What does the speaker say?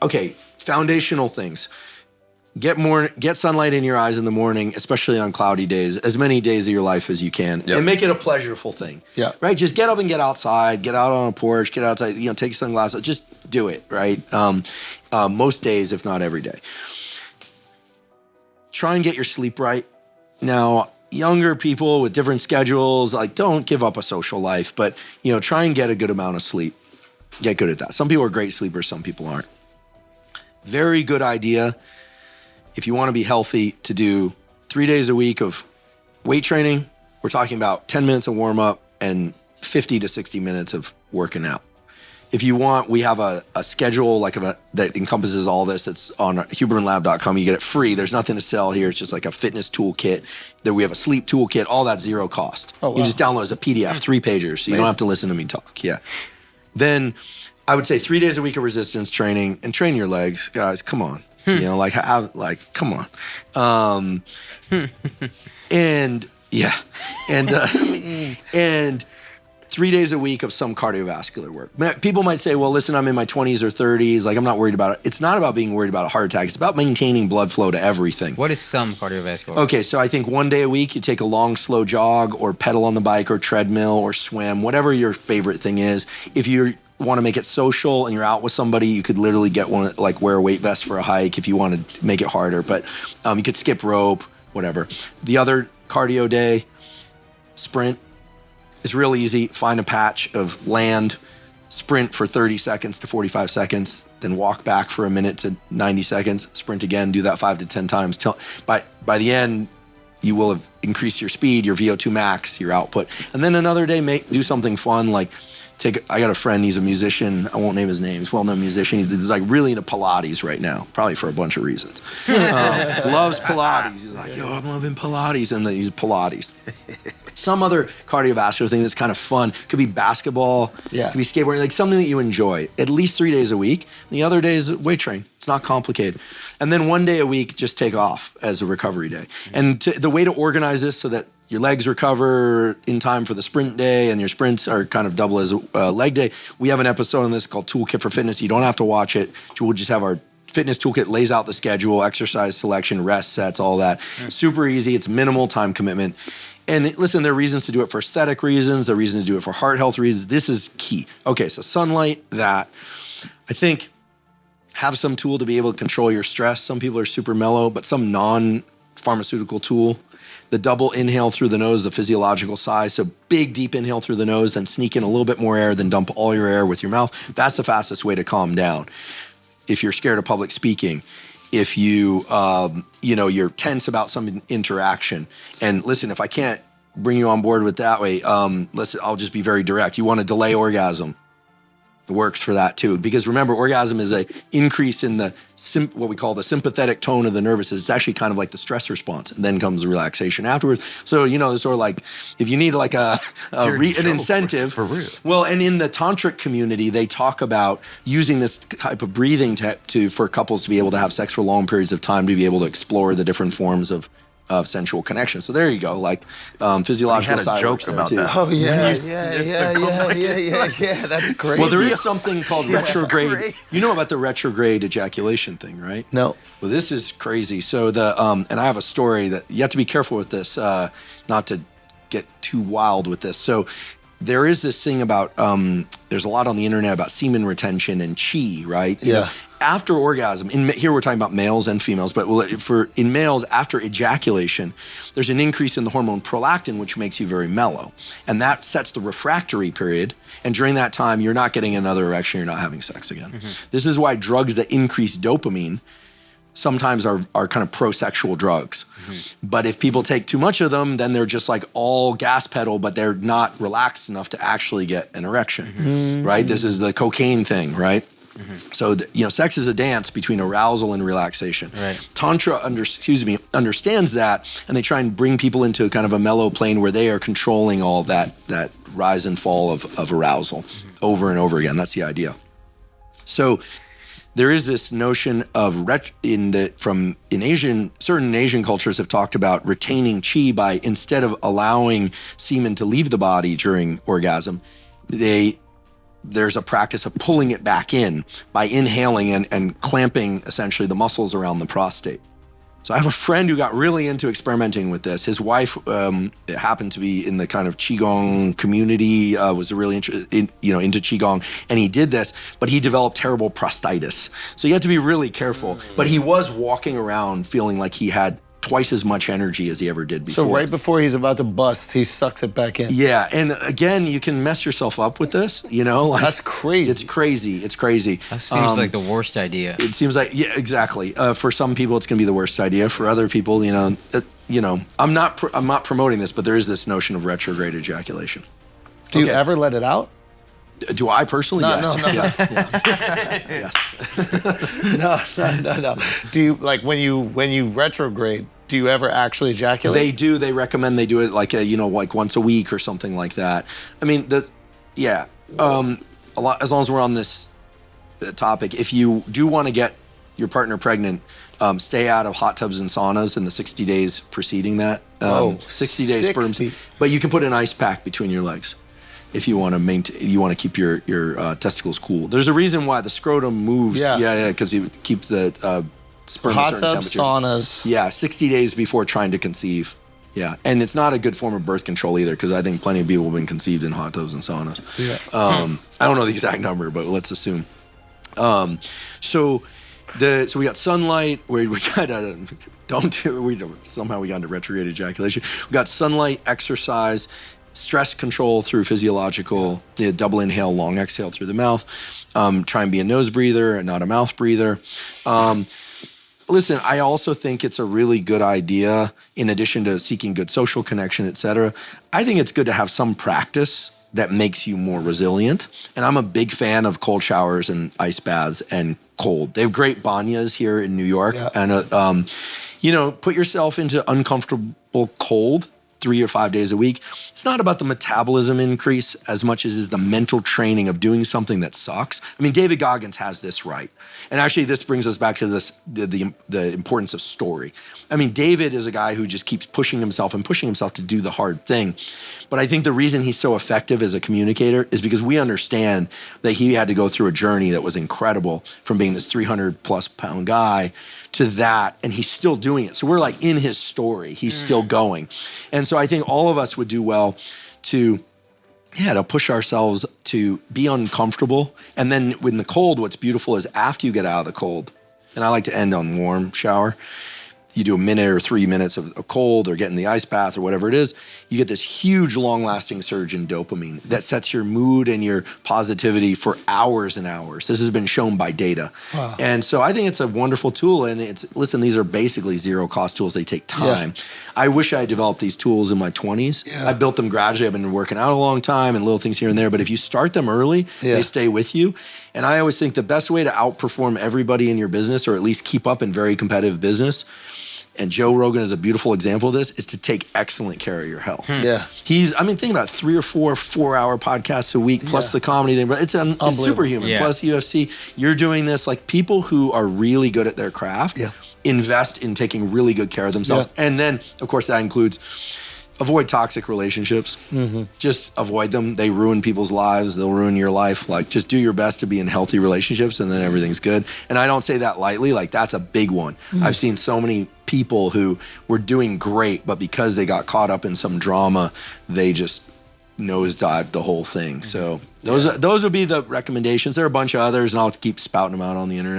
Okay, foundational things. Get sunlight in your eyes in the morning, especially on cloudy days, as many days of your life as you can, and make it a pleasurable thing. Yeah. Right? Just get up and get outside, get out on a porch, get outside, take sunglasses, just do it, right? Most days, if not every day. Try and get your sleep right. Now, younger people with different schedules, don't give up a social life, but try and get a good amount of sleep. Get good at that. Some people are great sleepers, some people aren't. Very good idea, if you want to be healthy, to do 3 days a week of weight training. We're talking about 10 minutes of warm up and 50 to 60 minutes of working out. If you want, we have a schedule that encompasses all this. It's on hubermanlab.com. You get it free. There's nothing to sell here. It's just like a fitness toolkit. Then we have a sleep toolkit. All that's zero cost. Oh, wow. You just download as a PDF, 3 pagers, so you don't have to listen to me talk. Yeah. Then I would say 3 days a week of resistance training, and train your legs, guys. Come on, come on. And 3 days a week of some cardiovascular work. People might say, well, listen, I'm in my 20s or 30s. I'm not worried about it. It's not about being worried about a heart attack. It's about maintaining blood flow to everything. What is some cardiovascular? Okay, so I think 1 day a week, you take a long, slow jog or pedal on the bike or treadmill or swim, whatever your favorite thing is. If you want to make it social and you're out with somebody, you could literally get one, wear a weight vest for a hike if you want to make it harder. But you could skip rope, whatever. The other cardio day, sprint. It's real easy. Find a patch of land, sprint for 30 seconds to 45 seconds, then walk back for a minute to 90 seconds, sprint again, do that 5 to 10 times. By the end, you will have increased your speed, your VO2 max, your output. And then another day, do something fun, I got a friend, he's a musician, I won't name his name, he's a well-known musician. He's really into Pilates right now, probably for a bunch of reasons. Loves Pilates. He's like, yo, I'm loving Pilates, and then he's Pilates. Some other cardiovascular thing that's kind of fun, could be basketball, could be skateboarding, something that you enjoy, at least 3 days a week. The other day is weight train. It's not complicated. And then 1 day a week, just take off as a recovery day. And the way to organize this so that your legs recover in time for the sprint day and your sprints are kind of double as a leg day. We have an episode on this called Toolkit for Fitness. You don't have to watch it. We'll just have our fitness toolkit, lays out the schedule, exercise selection, rest sets, all that. Super easy. It's minimal time commitment. And listen, there are reasons to do it for aesthetic reasons. There are reasons to do it for heart health reasons. This is key. Okay, so sunlight, I think have some tool to be able to control your stress. Some people are super mellow, but some non-pharmaceutical tool. The double inhale through the nose, the physiological size. So big, deep inhale through the nose, then sneak in a little bit more air, then dump all your air with your mouth. That's the fastest way to calm down. If you're scared of public speaking, if you're tense about some interaction. And listen, if I can't bring you on board with that way, I'll just be very direct. You want to delay orgasm. It works for that too. Because remember, orgasm is an increase in what we call the sympathetic tone of the nervous system. It's actually kind of like the stress response. And then comes the relaxation afterwards. So, it's sort of if you need an incentive. For real. Well, and in the tantric community, they talk about using this type of breathing for couples to be able to have sex for long periods of time, to be able to explore the different forms of sensual connection. So there you go, physiological side. I had a joke about that. Oh yeah, that's crazy. Well, there is something called retrograde. You know about the retrograde ejaculation thing, right? No. Well, this is crazy. So and I have a story that you have to be careful with this, not to get too wild with this. So there is this thing about, there's a lot on the internet about semen retention and chi, right? Yeah. After orgasm, here we're talking about males and females, but in males, after ejaculation, there's an increase in the hormone prolactin, which makes you very mellow. And that sets the refractory period. And during that time, you're not getting another erection, you're not having sex again. Mm-hmm. This is why drugs that increase dopamine sometimes are kind of pro-sexual drugs. Mm-hmm. But if people take too much of them, then they're just all gas pedal, but they're not relaxed enough to actually get an erection, mm-hmm. right? This is the cocaine thing, right? Mm-hmm. So, sex is a dance between arousal and relaxation. Right. Tantra understands that, and they try and bring people into kind of a mellow plane where they are controlling all that rise and fall of arousal mm-hmm. over and over again. That's the idea. So there is this notion of certain Asian cultures have talked about retaining chi by, instead of allowing semen to leave the body during orgasm, they there's a practice of pulling it back in by inhaling and clamping essentially the muscles around the prostate. So I have a friend who got really into experimenting with this. His wife happened to be in the kind of Qigong community, was really into Qigong, and he did this, but he developed terrible prostatitis. So you have to be really careful. But he was walking around feeling like he had twice as much energy as he ever did before. So right before he's about to bust, he sucks it back in. Yeah, and again, you can mess yourself up with this, like, that's crazy. It's crazy. It's crazy. That seems like the worst idea. It seems like, yeah, exactly. For some people, it's going to be the worst idea. For other people, I'm not promoting this, but there is this notion of retrograde ejaculation. Do you ever let it out? Do I personally? No, yes. No. Do you, like, when you retrograde, do you ever actually ejaculate? They do. They recommend they do it like once a week or something like that. I mean, a lot, as long as we're on this topic, if you do want to get your partner pregnant, stay out of hot tubs and saunas in the 60 days preceding that. 60 days sperm. But you can put an ice pack between your legs if you want to keep your testicles cool. There's a reason why the scrotum moves. Yeah, because you keep the sperm at a certain temperature. Hot tubs, saunas. Yeah, 60 days before trying to conceive. Yeah, and it's not a good form of birth control either, because I think plenty of people have been conceived in hot tubs and saunas. Yeah. I don't know the exact number, but let's assume. So we got sunlight. We got somehow we got into retrograde ejaculation. We got sunlight, exercise, stress control through physiological, double inhale, long exhale through the mouth. Try and be a nose breather and not a mouth breather. Listen, I also think it's a really good idea, in addition to seeking good social connection, et cetera, I think it's good to have some practice that makes you more resilient. And I'm a big fan of cold showers and ice baths and cold. They have great banyas here in New York. Yeah. And, put yourself into uncomfortable cold 3 or 5 days a week. It's not about the metabolism increase as much as is the mental training of doing something that sucks. I mean, David Goggins has this right. And actually, this brings us back to the importance of story. I mean, David is a guy who just keeps pushing himself to do the hard thing. But I think the reason he's so effective as a communicator is because we understand that he had to go through a journey that was incredible, from being this 300+ pound guy to that, and he's still doing it. So we're like in his story, he's still going. And so I think all of us would do well to push ourselves to be uncomfortable. And then in the cold, what's beautiful is after you get out of the cold, and I like to end on warm shower, you do a minute or 3 minutes of cold or get in the ice bath or whatever it is, you get this huge long-lasting surge in dopamine that sets your mood and your positivity for hours and hours. This has been shown by data. Wow. And so I think it's a wonderful tool. And these are basically zero-cost tools. They take time. Yeah. I wish I had developed these tools in my 20s. Yeah. I built them gradually. I've been working out a long time and little things here and there. But if you start them early, they stay with you. And I always think the best way to outperform everybody in your business, or at least keep up in very competitive business, and Joe Rogan is a beautiful example of this, is to take excellent care of your health. Yeah. Think about 3 or 4 4-hour podcasts a week, plus the comedy thing. But it's superhuman. Yeah. Plus UFC. You're doing this, like, people who are really good at their craft invest in taking really good care of themselves. Yeah. And then, of course, that includes avoid toxic relationships. Mm-hmm. Just avoid them. They ruin people's lives. They'll ruin your life. Like, just do your best to be in healthy relationships, and then everything's good. And I don't say that lightly. Like, that's a big one. Mm-hmm. I've seen so many people who were doing great, but because they got caught up in some drama, they just nosedived the whole thing. So those would be the recommendations. There are a bunch of others, and I'll keep spouting them out on the internet.